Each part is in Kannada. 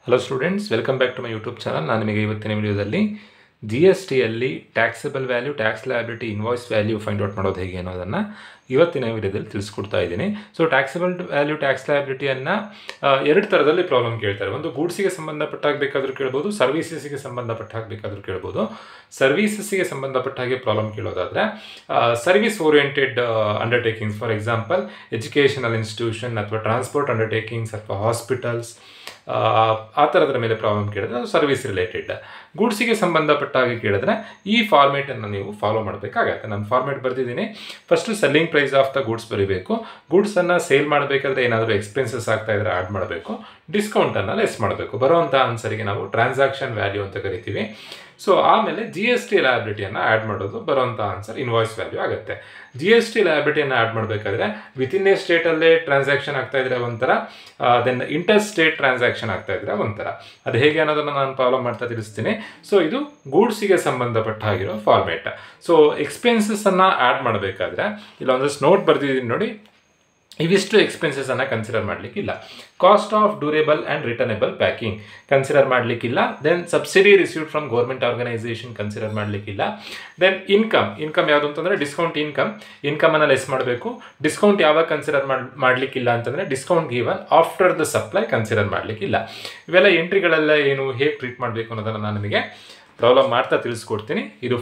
Hello students, welcome back to my YouTube channel. ನಾನು ನಿಮಗೆ ಇವತ್ತಿನ ವಿಡಿಯೋದಲ್ಲಿ ಜಿ ಎಸ್ ಟಿಯಲ್ಲಿ taxable value, tax liability, invoice value find out ಮಾಡೋದು ಹೇಗೆ ಅನ್ನೋದನ್ನು ಇವತ್ತಿನ ವಿಡಿಯೋದಲ್ಲಿ ತಿಳಿಸ್ಕೊಡ್ತಾ ಇದ್ದೀನಿ. ಸೊ ಟ್ಯಾಕ್ಸಬಲ್ ವ್ಯಾಲ್ಯೂ, ಟ್ಯಾಕ್ಸ್ ಲಯಬಿಲಿಟಿಯನ್ನು ಎರಡು ಥರದಲ್ಲಿ ಪ್ರಾಬ್ಲಮ್ ಕೇಳ್ತಾರೆ. ಒಂದು ಗೂಡ್ಸಿಗೆ ಸಂಬಂಧಪಟ್ಟಾಗ ಬೇಕಾದರೂ ಕೇಳ್ಬೋದು, ಸರ್ವೀಸಸ್ಗೆ ಸಂಬಂಧಪಟ್ಟಾಗ ಬೇಕಾದರೂ ಕೇಳ್ಬೋದು. ಸರ್ವೀಸಸ್ಗೆ ಸಂಬಂಧಪಟ್ಟ ಹಾಗೆ ಪ್ರಾಬ್ಲಮ್ ಕೇಳೋದಾದರೆ service oriented undertakings, for example educational institution ಅಥವಾ ಟ್ರಾನ್ಸ್ಪೋರ್ಟ್ ಅಂಡರ್ಟೇಕಿಂಗ್ಸ್ ಅಥವಾ ಹಾಸ್ಪಿಟಲ್ಸ್, ಆ ಥರದ್ರ ಮೇಲೆ ಪ್ರಾಬ್ಲಮ್ ಕೇಳಿದ್ರೆ ಅದು ಸರ್ವಿಸ್ ರಿಲೇಟೆಡ್. ಗೂಡ್ಸಿಗೆ ಸಂಬಂಧಪಟ್ಟಾಗಿ ಕೇಳಿದ್ರೆ ಈ ಫಾರ್ಮೇಟನ್ನು ನೀವು ಫಾಲೋ ಮಾಡಬೇಕಾಗತ್ತೆ. ನಾನು ಫಾರ್ಮೇಟ್ ಬರೆದಿದ್ದೀನಿ. First selling price of the goods ಬರೀಬೇಕು. ಗೂಡ್ಸನ್ನು ಸೇಲ್ ಮಾಡಬೇಕಾದ್ರೆ ಏನಾದರೂ ಎಕ್ಸ್ಪೆನ್ಸಸ್ ಆಗ್ತಾ ಇದ್ರೆ ಆ್ಯಡ್ ಮಾಡಬೇಕು, ಡಿಸ್ಕೌಂಟನ್ನು ಲೆಸ್ ಮಾಡಬೇಕು. ಬರುವಂಥ ಆನ್ಸರಿಗೆ ನಾವು ಟ್ರಾನ್ಸಾಕ್ಷನ್ ವ್ಯಾಲ್ಯೂ ಅಂತ ಕರಿತೀವಿ. ಸೊ ಆಮೇಲೆ ಜಿ ಎಸ್ ಟಿ ಲಯಬಿಲಿಟಿಯನ್ನು ಆ್ಯಡ್ ಮಾಡೋದು, ಬರುವಂಥ ಆನ್ಸರ್ ಇನ್ವಾಯ್ಸ್ ವ್ಯಾಲ್ಯೂ ಆಗುತ್ತೆ. ಜಿ ಎಸ್ ಟಿ ಲಯಬಿಲಿಟಿಯನ್ನು ಆ್ಯಡ್ ಮಾಡಬೇಕಾದ್ರೆ ವಿತಿನ್ ಎ ಸ್ಟೇಟಲ್ಲೇ ಟ್ರಾನ್ಸಾಕ್ಷನ್ ಆಗ್ತಾ ಇದ್ರೆ ಒಂಥರ, ದೆನ್ ಇಂಟರ್ ಸ್ಟೇಟ್ ಟ್ರಾನ್ಸಾಕ್ಷನ್ ಆಗ್ತಾ ಇದ್ರೆ ಒಂಥರ. ಅದು ಹೇಗೆ ಅನ್ನೋದನ್ನು ನಾನು ಪ್ರಾಬ್ಲಮ್ ಮಾಡ್ತಾ ತಿಳಿಸ್ತೀನಿ. ಸೊ ಇದು ಗೂಡ್ಸಿಗೆ ಸಂಬಂಧಪಟ್ಟ ಆಗಿರೋ ಫಾರ್ಮೇಟ್. ಸೊ ಎಕ್ಸ್ಪೆನ್ಸಸ್ಸನ್ನು ಆ್ಯಡ್ ಮಾಡಬೇಕಾದ್ರೆ ಇಲ್ಲ ಒಂದಷ್ಟು ನೋಟ್ ಬರ್ದಿದ್ದೀನಿ ನೋಡಿ. ಇವಿಷ್ಟು ಎಕ್ಸ್ಪೆನ್ಸಸನ್ನು ಕನ್ಸಿಡರ್ ಮಾಡಲಿಕ್ಕಿಲ್ಲ. Cost of durable and returnable packing consider ಮಾಡಲಿಕ್ಕಿಲ್ಲ. Then subsidy received from government organisation consider ಮಾಡಲಿಕ್ಕಿಲ್ಲ. ದೆನ್ ಇನ್ಕಮ್ ಯಾವುದು ಅಂತಂದರೆ ಡಿಸ್ಕೌಂಟ್ ಇನ್ಕಮನ್ನು ಲೆಸ್ ಮಾಡಬೇಕು. ಡಿಸ್ಕೌಂಟ್ ಯಾವಾಗ ಕನ್ಸಿಡರ್ ಮಾಡಲಿಕ್ಕಿಲ್ಲ ಅಂತಂದರೆ discount given after the supply consider ಮಾಡಲಿಕ್ಕಿಲ್ಲ. ಇವೆಲ್ಲ ಎಂಟ್ರಿಗಳೆಲ್ಲ ಏನು, ಹೇಗೆ ಟ್ರೀಟ್ ಮಾಡಬೇಕು ಅನ್ನೋದನ್ನು ನಾನು ನಿಮಗೆ ಪ್ರಾಬ್ಲಮ್ ಮಾಡ್ತಾ ತಿಳಿಸ್ಕೊಡ್ತೀನಿ. ಇದು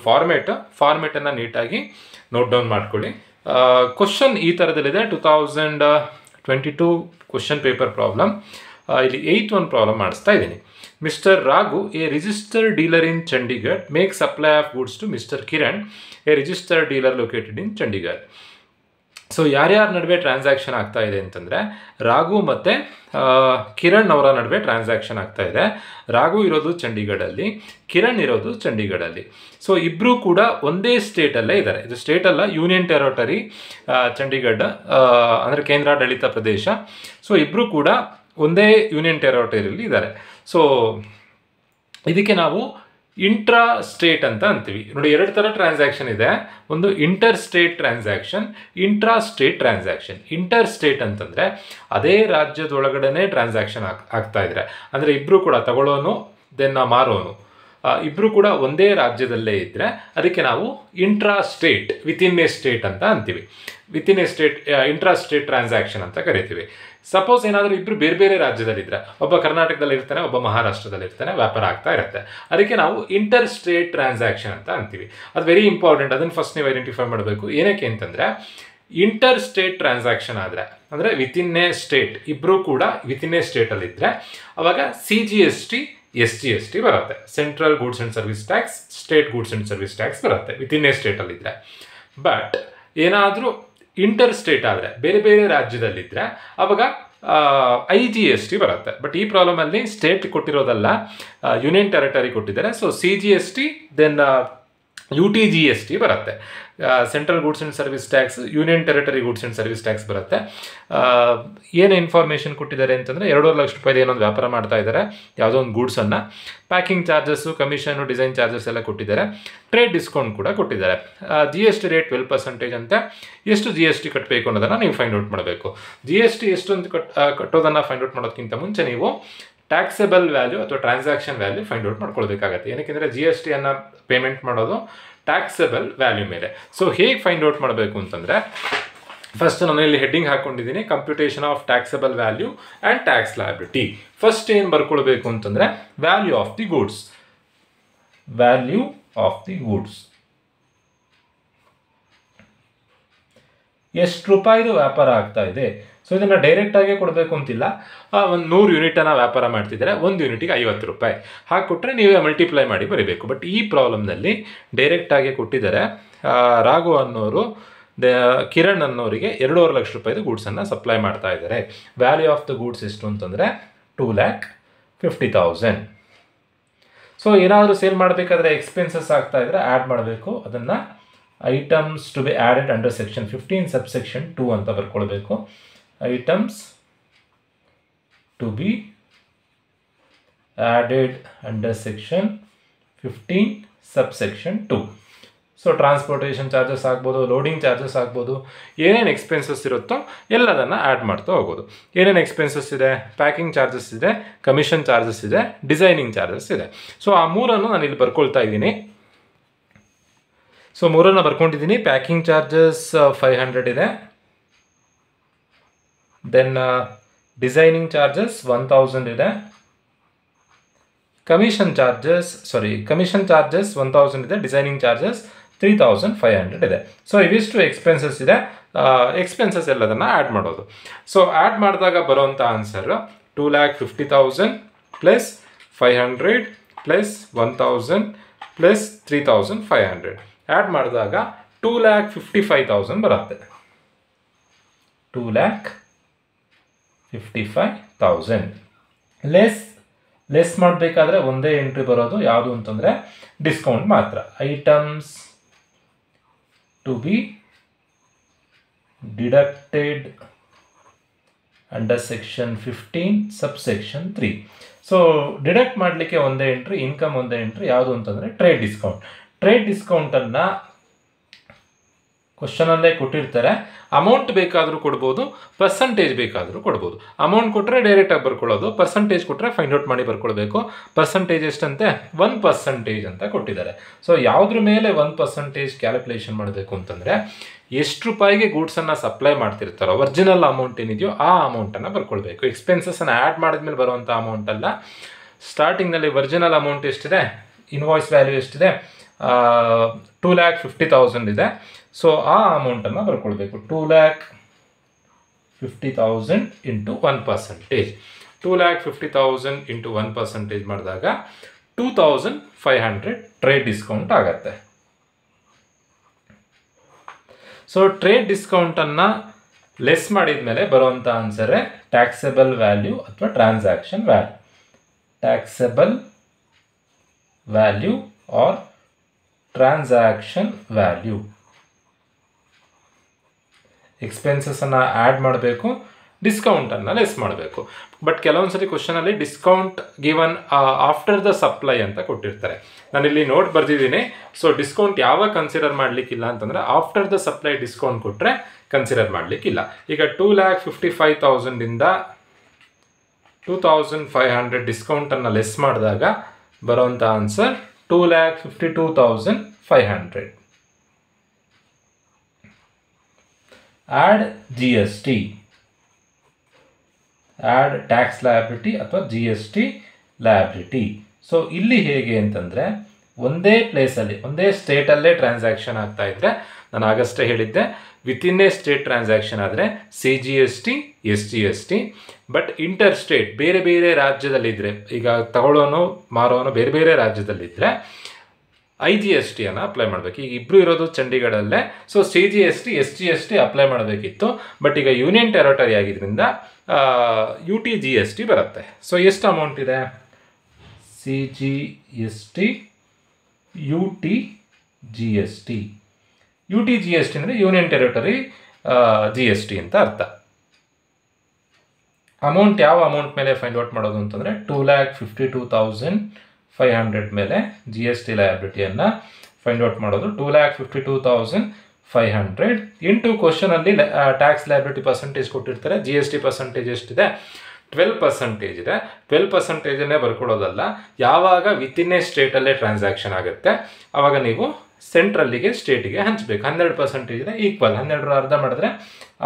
ಫಾರ್ಮೇಟನ್ನು ನೀಟಾಗಿ ನೋಟ್ ಡೌನ್ ಮಾಡ್ಕೊಳ್ಳಿ. ಕ್ವಶನ್ ಈ ಥರದಲ್ಲಿದೆ. 2022 ಕ್ವಶನ್ ಪೇಪರ್ ಪ್ರಾಬ್ಲಮ್. ಇಲ್ಲಿ 8th ಒಂದು ಪ್ರಾಬ್ಲಮ್ ಮಾಡಿಸ್ತಾ ಇದ್ದೀನಿ. Mister Raghu, a registered dealer in Chandigarh, make supply of goods to mister Kiran, a registered dealer located in Chandigarh. So ಯಾರ್ಯಾರ ನಡುವೆ ಟ್ರಾನ್ಸಾಕ್ಷನ್ ಆಗ್ತಾ ಇದೆ ಅಂತಂದರೆ ರಾಘು ಮತ್ತು ಕಿರಣ್ ಅವರ ನಡುವೆ ಟ್ರಾನ್ಸಾಕ್ಷನ್ ಆಗ್ತಾ ಇದೆ. ರಾಘು ಇರೋದು ಚಂಡೀಗಢಲ್ಲಿ, ಕಿರಣ್ ಇರೋದು ಚಂಡೀಗಢಲ್ಲಿ. ಸೊ ಇಬ್ಬರೂ ಕೂಡ ಒಂದೇ ಸ್ಟೇಟಲ್ಲೇ ಇದ್ದಾರೆ. ಇದು ಸ್ಟೇಟ್ ಅಲ್ಲ, ಯೂನಿಯನ್ ಟೆರೋಟರಿ ಚಂಡೀಗಢ, ಅಂದರೆ ಕೇಂದ್ರಾಡಳಿತ ಪ್ರದೇಶ. ಸೊ ಇಬ್ಬರೂ ಕೂಡ ಒಂದೇ ಯೂನಿಯನ್ ಟೆರೋಟರಿಯಲ್ಲಿ ಇದ್ದಾರೆ. ಸೊ ಇದಕ್ಕೆ ನಾವು ಇಂಟ್ರಾ ಸ್ಟೇಟ್ ಅಂತ ಅಂತೀವಿ. ನೋಡಿ, ಎರಡು ಥರ ಟ್ರಾನ್ಸಾಕ್ಷನ್ ಇದೆ. ಒಂದು inter state transaction, intra state transaction. Inter state ಅಂತಂದರೆ ಅದೇ ರಾಜ್ಯದೊಳಗಡೆ ಟ್ರಾನ್ಸಾಕ್ಷನ್ ಆಗ್ತಾ ಇದ್ದಾರೆ. ಅಂದರೆ ಇಬ್ಬರು ಕೂಡ ತಗೊಳ್ಳೋನು ದೆನ್ ಮಾರೋನು ಇಬ್ಬರು ಕೂಡ ಒಂದೇ ರಾಜ್ಯದಲ್ಲೇ ಇದ್ದರೆ ಅದಕ್ಕೆ ನಾವು intra state, within A state ಅಂತ ಅಂತೀವಿ. Within A state, intra state transaction ಅಂತ ಕರಿತೀವಿ. ಸಪೋಸ್ ಏನಾದರೂ ಇಬ್ಬರು ಬೇರೆ ಬೇರೆ ರಾಜ್ಯದಲ್ಲಿದ್ದರೆ, ಒಬ್ಬ ಕರ್ನಾಟಕದಲ್ಲಿ ಇರ್ತಾನೆ, ಒಬ್ಬ ಮಹಾರಾಷ್ಟ್ರದಲ್ಲಿ ಇರ್ತಾನೆ, ವ್ಯಾಪಾರ ಆಗ್ತಾ ಇರುತ್ತೆ. ಅದಕ್ಕೆ ನಾವು ಇಂಟರ್ ಸ್ಟೇಟ್ ಟ್ರಾನ್ಸಾಕ್ಷನ್ ಅಂತ ಅಂತೀವಿ. ಅದು ವೆರಿ ಇಂಪಾರ್ಟೆಂಟ್. ಅದನ್ನು ಫಸ್ಟ್ ನೀವು ಐಡೆಂಟಿಫೈ ಮಾಡಬೇಕು. ಏನಕ್ಕೆ ಅಂತಂದರೆ ಇಂಟರ್ ಸ್ಟೇಟ್ ಟ್ರಾನ್ಸಾಕ್ಷನ್ ಆದರೆ, ಅಂದರೆ ವಿತಿನ್ ಎ ಸ್ಟೇಟ್, ಇಬ್ಬರೂ ಕೂಡ ವಿತಿನ್ ಎ ಸ್ಟೇಟಲ್ಲಿದ್ದರೆ ಅವಾಗ CGST, SGST ಬರುತ್ತೆ. Central goods and service tax, state goods and service tax ಬರುತ್ತೆ ವಿತಿನ್ ಎ ಸ್ಟೇಟಲ್ಲಿದ್ದರೆ. ಬಟ್ ಏನಾದರೂ ಇಂಟರ್ ಸ್ಟೇಟ್ ಆದರೆ, ಬೇರೆ ಬೇರೆ ರಾಜ್ಯದಲ್ಲಿದ್ದರೆ ಅವಾಗ IGST ಬರುತ್ತೆ. ಬಟ್ ಈ ಪ್ರಾಬ್ಲಮಲ್ಲಿ ಸ್ಟೇಟ್ ಕೊಟ್ಟಿರೋದಲ್ಲ, ಯೂನಿಯನ್ ಟೆರಿಟರಿ ಕೊಟ್ಟಿದ್ದಾರೆ. ಸೊ CGST ದೆನ್ UTGST ಬರುತ್ತೆ. Central goods and service tax, union territory goods and service tax ಬರುತ್ತೆ. ಏನು ಇನ್ಫಾರ್ಮೇಷನ್ ಕೊಟ್ಟಿದ್ದಾರೆ ಅಂತಂದರೆ 2.5 ಲಕ್ಷ ರೂಪಾಯಿದು ಏನೊಂದು ವ್ಯಾಪಾರ ಮಾಡ್ತಾ ಇದ್ದಾರೆ, ಯಾವುದೋ ಒಂದು ಗೂಡ್ಸನ್ನು. Packing charges, commission, design charges ಎಲ್ಲ ಕೊಟ್ಟಿದ್ದಾರೆ. ಟ್ರೇಡ್ ಡಿಸ್ಕೌಂಟ್ ಕೂಡ ಕೊಟ್ಟಿದ್ದಾರೆ. GST ರೇಟ್ 12% ಅಂತೆ. ಎಷ್ಟು GST ಕಟ್ಟಬೇಕು ಅನ್ನೋದನ್ನು ನೀವು ಫೈಂಡ್ ಔಟ್ ಮಾಡಬೇಕು. GST ಎಷ್ಟು ಅಂತ ಕಟ್ಟೋದನ್ನು ಫೈಂಡ್ ಔಟ್ ಮಾಡೋದಕ್ಕಿಂತ ಮುಂಚೆ ನೀವು ಟ್ಯಾಕ್ಸಬಲ್ ವ್ಯಾಲ್ಯೂ ಅಥವಾ ಟ್ರಾನ್ಸಾಕ್ಷನ್ ವ್ಯಾಲ್ಯೂ ಫೈಂಡ್ ಔಟ್ ಮಾಡ್ಕೊಳ್ಬೇಕಾಗತ್ತೆ. ಏನಕ್ಕೆಂದರೆ GSTಯನ್ನು ಪೇಮೆಂಟ್ ಮಾಡೋದು ಟ್ಯಾಕ್ಸಬಲ್ ವ್ಯಾಲ್ಯೂ ಮೇಲೆ. ಸೊ ಹೇಗೆ ಫೈಂಡ್ ಔಟ್ ಮಾಡಬೇಕು ಅಂತಂದರೆ, ಫಸ್ಟ್ ನಾನು ಇಲ್ಲಿ ಹೆಡ್ಡಿಂಗ್ ಹಾಕ್ಕೊಂಡಿದ್ದೀನಿ, computation of taxable value and tax liability. First ಏನು ಬರ್ಕೊಳ್ಬೇಕು ಅಂತಂದರೆ value of the goods. Value of the goods ಎಷ್ಟು ರೂಪಾಯಿದು ವ್ಯಾಪಾರ ಆಗ್ತಾ ಇದೆ. ಸೊ ಇದನ್ನು ಡೈರೆಕ್ಟಾಗಿ ಕೊಡಬೇಕು ಅಂತಿಲ್ಲ. ಒಂದು 100 ಯೂನಿಟನ್ನು ವ್ಯಾಪಾರ ಮಾಡ್ತಿದ್ದಾರೆ, 1 ಯೂನಿಟಿಗೆ 50 ರೂಪಾಯಿ ಹಾಕಿಕೊಟ್ರೆ ನೀವೇ ಮಲ್ಟಿಪ್ಲೈ ಮಾಡಿ ಬರೀಬೇಕು. ಬಟ್ ಈ ಪ್ರಾಬ್ಲಮ್ನಲ್ಲಿ ಡೈರೆಕ್ಟಾಗಿ ಕೊಟ್ಟಿದ್ದಾರೆ. ರಾಘು ಅನ್ನೋರು ಕಿರಣ್ ಅನ್ನೋರಿಗೆ 2.5 ಲಕ್ಷ ರೂಪಾಯಿದು ಗೂಡ್ಸನ್ನು ಸಪ್ಲೈ ಮಾಡ್ತಾ ಇದ್ದಾರೆ. ವ್ಯಾಲ್ಯೂ ಆಫ್ ದ ಗೂಡ್ಸ್ ಎಷ್ಟು ಅಂತಂದರೆ 2,50,000. ಸೊ ಏನಾದರೂ ಸೇಲ್ ಮಾಡಬೇಕಾದ್ರೆ ಎಕ್ಸ್ಪೆನ್ಸಸ್ ಆಗ್ತಾ ಇದ್ದರೆ ಆ್ಯಡ್ ಮಾಡಬೇಕು. ಅದನ್ನು items to be added under section 15 subsection 2 ಅಂತ ಬರ್ಕೊಳ್ಬೇಕು. Items to be added under section 15 subsection 2. So transportation charges ಆಗ್ಬೋದು, ಲೋಡಿಂಗ್ ಚಾರ್ಜಸ್ ಆಗ್ಬೋದು, ಏನೇನು ಎಕ್ಸ್ಪೆನ್ಸಸ್ ಇರುತ್ತೋ ಎಲ್ಲದನ್ನು ಆ್ಯಡ್ ಮಾಡ್ತಾ ಹೋಗೋದು. ಏನೇನು ಎಕ್ಸ್ಪೆನ್ಸಸ್ ಇದೆ, ಪ್ಯಾಕಿಂಗ್ ಚಾರ್ಜಸ್ ಇದೆ, ಕಮಿಷನ್ ಚಾರ್ಜಸ್ ಇದೆ, ಡಿಸೈನಿಂಗ್ ಚಾರ್ಜಸ್ ಇದೆ. ಸೊ ಆ ಮೂರನ್ನು ನಾನು ಇಲ್ಲಿ ಬರ್ಕೊಳ್ತಾ ಇದ್ದೀನಿ. ಸೊ ಮೂರನ್ನು ಬರ್ಕೊಂಡಿದ್ದೀನಿ. ಪ್ಯಾಕಿಂಗ್ ಚಾರ್ಜಸ್ 500 ಇದೆ. ದೆನ್ ಡಿಸೈನಿಂಗ್ ಚಾರ್ಜಸ್ 1000 ಇದೆ. ಕಮಿಷನ್ ಚಾರ್ಜಸ್ 1000 ಇದೆ. ಡಿಸೈನಿಂಗ್ ಚಾರ್ಜಸ್ 3500 ಇದೆ. ಸೊ ಇವಿಷ್ಟು ಎಕ್ಸ್ಪೆನ್ಸಸ್ ಇದೆ. ಎಕ್ಸ್ಪೆನ್ಸಸ್ ಎಲ್ಲದನ್ನು ಆ್ಯಡ್ ಮಾಡೋದು. ಸೊ ಆ್ಯಡ್ ಮಾಡಿದಾಗ ಬರೋವಂಥ answer 2,50,000 plus 500 plus 1000 plus 3500 add ಮಾಡಿದಾಗ 2,55,000 ಬರುತ್ತೆ. 2,55,000 ಲೆಸ್ ಮಾಡಬೇಕಾದ್ರೆ ಒಂದೇ ಎಂಟ್ರಿ ಬರೋದು ಯಾವುದು ಅಂತಂದರೆ ಡಿಸ್ಕೌಂಟ್ ಮಾತ್ರ. Items to be deducted under section 15 subsection 3. So deduct ಮಾಡಲಿಕ್ಕೆ ಒಂದೇ ಎಂಟ್ರಿ, ಇನ್ಕಮ್ ಒಂದೇ ಎಂಟ್ರಿ. ಯಾವುದು ಅಂತಂದರೆ ಟ್ರೇಡ್ ಡಿಸ್ಕೌಂಟ್. ಟ್ರೇಡ್ ಡಿಸ್ಕೌಂಟನ್ನು ಕ್ವಶನಲ್ಲೇ ಕೊಟ್ಟಿರ್ತಾರೆ. ಅಮೌಂಟ್ ಬೇಕಾದರೂ ಕೊಡ್ಬೋದು, ಪರ್ಸಂಟೇಜ್ ಬೇಕಾದರೂ ಕೊಡ್ಬೋದು. ಅಮೌಂಟ್ ಕೊಟ್ಟರೆ ಡೈರೆಕ್ಟಾಗಿ ಬರ್ಕೊಳ್ಳೋದು, ಪರ್ಸಂಟೇಜ್ ಕೊಟ್ಟರೆ ಫೈಂಡ್ ಔಟ್ ಮಾಡಿ ಬರ್ಕೊಳ್ಬೇಕು. ಪರ್ಸಂಟೇಜ್ ಎಷ್ಟಂತೆ 1% ಅಂತ ಕೊಟ್ಟಿದ್ದಾರೆ. ಸೊ ಯಾವುದ್ರ ಮೇಲೆ 1% ಕ್ಯಾಲ್ಕುಲೇಷನ್ ಮಾಡಬೇಕು ಅಂತಂದರೆ ಎಷ್ಟು ರೂಪಾಯಿಗೆ ಗೂಡ್ಸನ್ನು ಸಪ್ಲೈ ಮಾಡ್ತಿರ್ತಾರೋ ಒರಿಜಿನಲ್ ಅಮೌಂಟ್ ಏನಿದೆಯೋ ಆ ಅಮೌಂಟನ್ನು ಬರ್ಕೊಳ್ಬೇಕು. ಎಕ್ಸ್ಪೆನ್ಸಸ್ಸನ್ನು ಆ್ಯಡ್ ಮಾಡಿದ್ಮೇಲೆ ಬರುವಂಥ ಅಮೌಂಟ್ ಅಲ್ಲ. ಸ್ಟಾರ್ಟಿಂಗ್ನಲ್ಲಿ ಒರಿಜಿನಲ್ ಅಮೌಂಟ್ ಎಷ್ಟಿದೆ, ಇನ್ವಾಯ್ಸ್ ವ್ಯಾಲ್ಯೂ ಎಷ್ಟಿದೆ, 2,50,000 ಇದೆ. ಸೊ ಆ ಅಮೌಂಟನ್ನು ಬರ್ಕೊಳ್ಬೇಕು. 2,50,000 ಇಂಟು 1%. 2,50,000 ಇಂಟು 1% ಮಾಡಿದಾಗ 2,500 ಟ್ರೇಡ್ ಡಿಸ್ಕೌಂಟ್ ಆಗುತ್ತೆ. ಸೊ ಟ್ರೇಡ್ ಡಿಸ್ಕೌಂಟನ್ನು ಲೆಸ್ ಮಾಡಿದ ಮೇಲೆ ಬರುವಂಥ ಆನ್ಸರೇ ಟ್ಯಾಕ್ಸೆಬಲ್ ವ್ಯಾಲ್ಯೂ ಅಥವಾ transaction value. Taxable value or transaction value. ಎಕ್ಸ್ಪೆನ್ಸಸ್ಸನ್ನು ಆ್ಯಡ್ ಮಾಡಬೇಕು, ಡಿಸ್ಕೌಂಟನ್ನು ಲೆಸ್ ಮಾಡಬೇಕು. ಬಟ್ ಕೆಲವೊಂದು ಸರಿ ಕ್ವಶನಲ್ಲಿ discount given after the supply ಅಂತ ಕೊಟ್ಟಿರ್ತಾರೆ. ನಾನಿಲ್ಲಿ ನೋಟ್ ಬರೆದಿದ್ದೀನಿ. ಸೊ ಡಿಸ್ಕೌಂಟ್ ಯಾವಾಗ ಕನ್ಸಿಡರ್ ಮಾಡಲಿಕ್ಕಿಲ್ಲ ಅಂತಂದರೆ ಆಫ್ಟರ್ ದ ಸಪ್ಲೈ ಡಿಸ್ಕೌಂಟ್ ಕೊಟ್ಟರೆ ಕನ್ಸಿಡರ್ ಮಾಡಲಿಕ್ಕಿಲ್ಲ. ಈಗ 2,55,000 2,500 ಡಿಸ್ಕೌಂಟನ್ನು ಲೆಸ್ ಮಾಡಿದಾಗ ಬರೋವಂಥ answer 2,52,500. Add GST, add tax liability ಅಥವಾ GST ಲಯಬಿಲಿಟಿ. ಸೊ ಇಲ್ಲಿ ಹೇಗೆ ಅಂತಂದರೆ ಒಂದೇ ಪ್ಲೇಸಲ್ಲಿ ಒಂದೇ ಸ್ಟೇಟಲ್ಲೇ ಟ್ರಾನ್ಸಾಕ್ಷನ್ ಆಗ್ತಾ ಇದ್ದರೆ, ನಾನು ಆಗಷ್ಟೇ ಹೇಳಿದ್ದೆ, ವಿತಿನ್ ಎ ಸ್ಟೇಟ್ ಟ್ರಾನ್ಸಾಕ್ಷನ್ ಆದರೆ CGST SGST. But inter state ಬೇರೆ ಬೇರೆ ರಾಜ್ಯದಲ್ಲಿದ್ದರೆ, ಈಗ ತಗೊಳ್ಳೋನು ಮಾರೋನು ಬೇರೆ ಬೇರೆ ರಾಜ್ಯದಲ್ಲಿದ್ದರೆ IGST ಅಪ್ಲೈ ಮಾಡಬೇಕು. ಈಗ ಇಬ್ಬರು ಇರೋದು ಚಂಡೀಗಢಲ್ಲೇ. ಸೊ CGST SGST ಅಪ್ಲೈ ಮಾಡಬೇಕಿತ್ತು. ಬಟ್ ಈಗ ಯೂನಿಯನ್ ಟೆರಿಟರಿ ಆಗಿದ್ದರಿಂದ UTGST ಬರುತ್ತೆ. ಸೊ ಎಷ್ಟು ಅಮೌಂಟ್ ಇದೆ, CGST UTGST. UTGST ಅಂದರೆ ಯೂನಿಯನ್ ಟೆರಿಟರಿ GST ಅಂತ ಅರ್ಥ. ಅಮೌಂಟ್ ಯಾವ ಅಮೌಂಟ್ ಮೇಲೆ ಫೈಂಡ್ ಔಟ್ ಮಾಡೋದು ಅಂತಂದರೆ 2,52,500 ಮೇಲೆ GST ಲಯಬಿಲಿಟಿಯನ್ನು ಫೈಂಡ್ ಔಟ್ ಮಾಡೋದು. 2,52,500 ಇಂಟು ಕ್ವಶನಲ್ಲಿ ಟ್ಯಾಕ್ಸ್ ಲಯಬಿಲಿಟಿ ಪರ್ಸೆಂಟೇಜ್ ಕೊಟ್ಟಿರ್ತಾರೆ. GST ಪರ್ಸೆಂಟೇಜ್ ಎಷ್ಟಿದೆ, 12% ಇದೆ. 12%ನ್ನೇ ಬರ್ಕೊಡೋದಲ್ಲ, ಯಾವಾಗ ವಿತಿನ್ ಎ ಸ್ಟೇಟಲ್ಲೇ ಟ್ರಾನ್ಸಾಕ್ಷನ್ ಆಗುತ್ತೆ ಆವಾಗ ನೀವು ಸೆಂಟ್ರಲ್ಲಿಗೆ ಸ್ಟೇಟಿಗೆ ಹಂಚಬೇಕು. 12% ಇದೆ, ಈಕ್ವಲ್ 12ರ ಅರ್ಧ ಮಾಡಿದ್ರೆ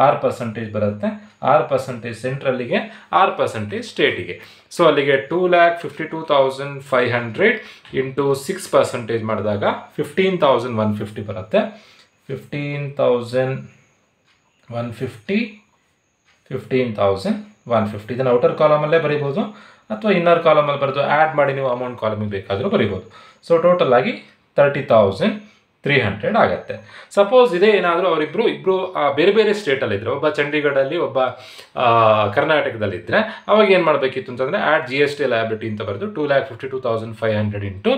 6% ಬರುತ್ತೆ. 6% ಸೆಂಟ್ರಲ್ಲಿಗೆ, 6% ಸ್ಟೇಟಿಗೆ. ಸೊ ಅಲ್ಲಿಗೆ 2,52,500 ಇಂಟು 6% ಮಾಡಿದಾಗ 15,150 ಬರುತ್ತೆ. 15,150 15,150 ಇದನ್ನು ಔಟರ್ ಕಾಲಮಲ್ಲೇ ಬರೀಬೋದು ಅಥವಾ ಇನ್ನರ್ ಕಾಲಮಲ್ಲಿ ಬರೆದು ಆ್ಯಡ್ ಮಾಡಿ ನೀವು ಅಮೌಂಟ್ ಕಾಲಮಿಗೆ ಬೇಕಾದರೂ ಬರೀಬೋದು. ಸೊ ಟೋಟಲ್ ಆಗಿ 30,300 ಆಗುತ್ತೆ. ಸಪೋಸ್ ಇದೇ ಏನಾದರೂ ಅವರಿಬ್ಬರು ಬೇರೆ ಬೇರೆ ಸ್ಟೇಟಲ್ಲಿದ್ದರೆ, ಒಬ್ಬ ಚಂಡೀಗಢಲ್ಲಿ ಒಬ್ಬ ಕರ್ನಾಟಕದಲ್ಲಿದ್ದರೆ, ಅವಾಗ ಏನು ಮಾಡಬೇಕಿತ್ತು ಅಂತಂದರೆ ಆ್ಯಡ್ GST ಲಯಬಿಲಿಟಿ ಅಂತ ಬರೆದು 2,52,500 ಇಂಟು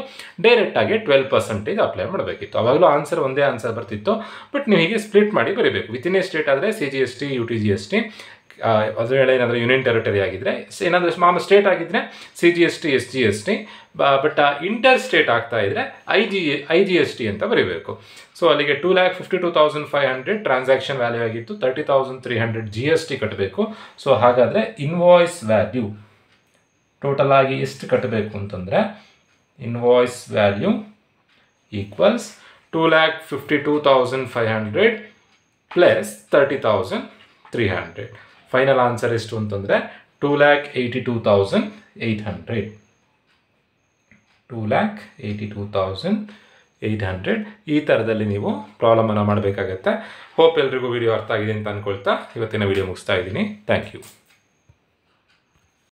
ಡೈರೆಕ್ಟಾಗಿ 12% ಅಪ್ಲೈ ಮಾಡಬೇಕಿತ್ತು. ಅವಾಗಲೂ ಆನ್ಸರ್ ಒಂದೇ ಆನ್ಸರ್ ಬರ್ತಿತ್ತು. ಬಟ್ ನೀವು ಹೀಗೆ ಸ್ಪ್ಲಿಟ್ ಮಾಡಿ ಬರೀಬೇಕು. ವಿತಿನ್ ಎ ಸ್ಟೇಟ್ ಆದರೆ CGST UTGST, ಅದು ವೇಳೆ ಏನಾದರೂ ಯೂನಿಯನ್ ಟೆರಿಟರಿ ಆಗಿದ್ದರೆ, ಏನಾದರೂ ಮಾಮೂಲು ಸ್ಟೇಟ್ ಆಗಿದ್ದರೆ CGST SGST, but inter state ಆಗ್ತಾ ಇದ್ದರೆ IGST ಅಂತ ಬರೀಬೇಕು. ಸೊ ಅಲ್ಲಿಗೆ 2,52,500 ಟ್ರಾನ್ಸಾಕ್ಷನ್ ವ್ಯಾಲ್ಯೂ ಆಗಿತ್ತು, 30,300 GST ಕಟ್ಟಬೇಕು. ಸೊ ಹಾಗಾದರೆ ಇನ್ವಾಯ್ಸ್ ವ್ಯಾಲ್ಯೂ ಟೋಟಲ್ ಆಗಿ ಎಷ್ಟು ಕಟ್ಟಬೇಕು ಅಂತಂದರೆ, invoice value equals 2,52,500 plus 30,300. Final answer ಎಷ್ಟು ಅಂತಂದರೆ 2,82,800. 2,82,800. ಈ ಥರದಲ್ಲಿ ನೀವು ಪ್ರಾಬ್ಲಮನ್ನು ಮಾಡಬೇಕಾಗತ್ತೆ. ಹೋಪ್ ಎಲ್ರಿಗೂ ವಿಡಿಯೋ ಅರ್ಥ ಆಗಿದೆ ಅಂತ ಅಂದ್ಕೊಳ್ತಾ ಇವತ್ತಿನ ವಿಡಿಯೋ ಮುಗಿಸ್ತಾ ಇದ್ದೀನಿ. Thank you.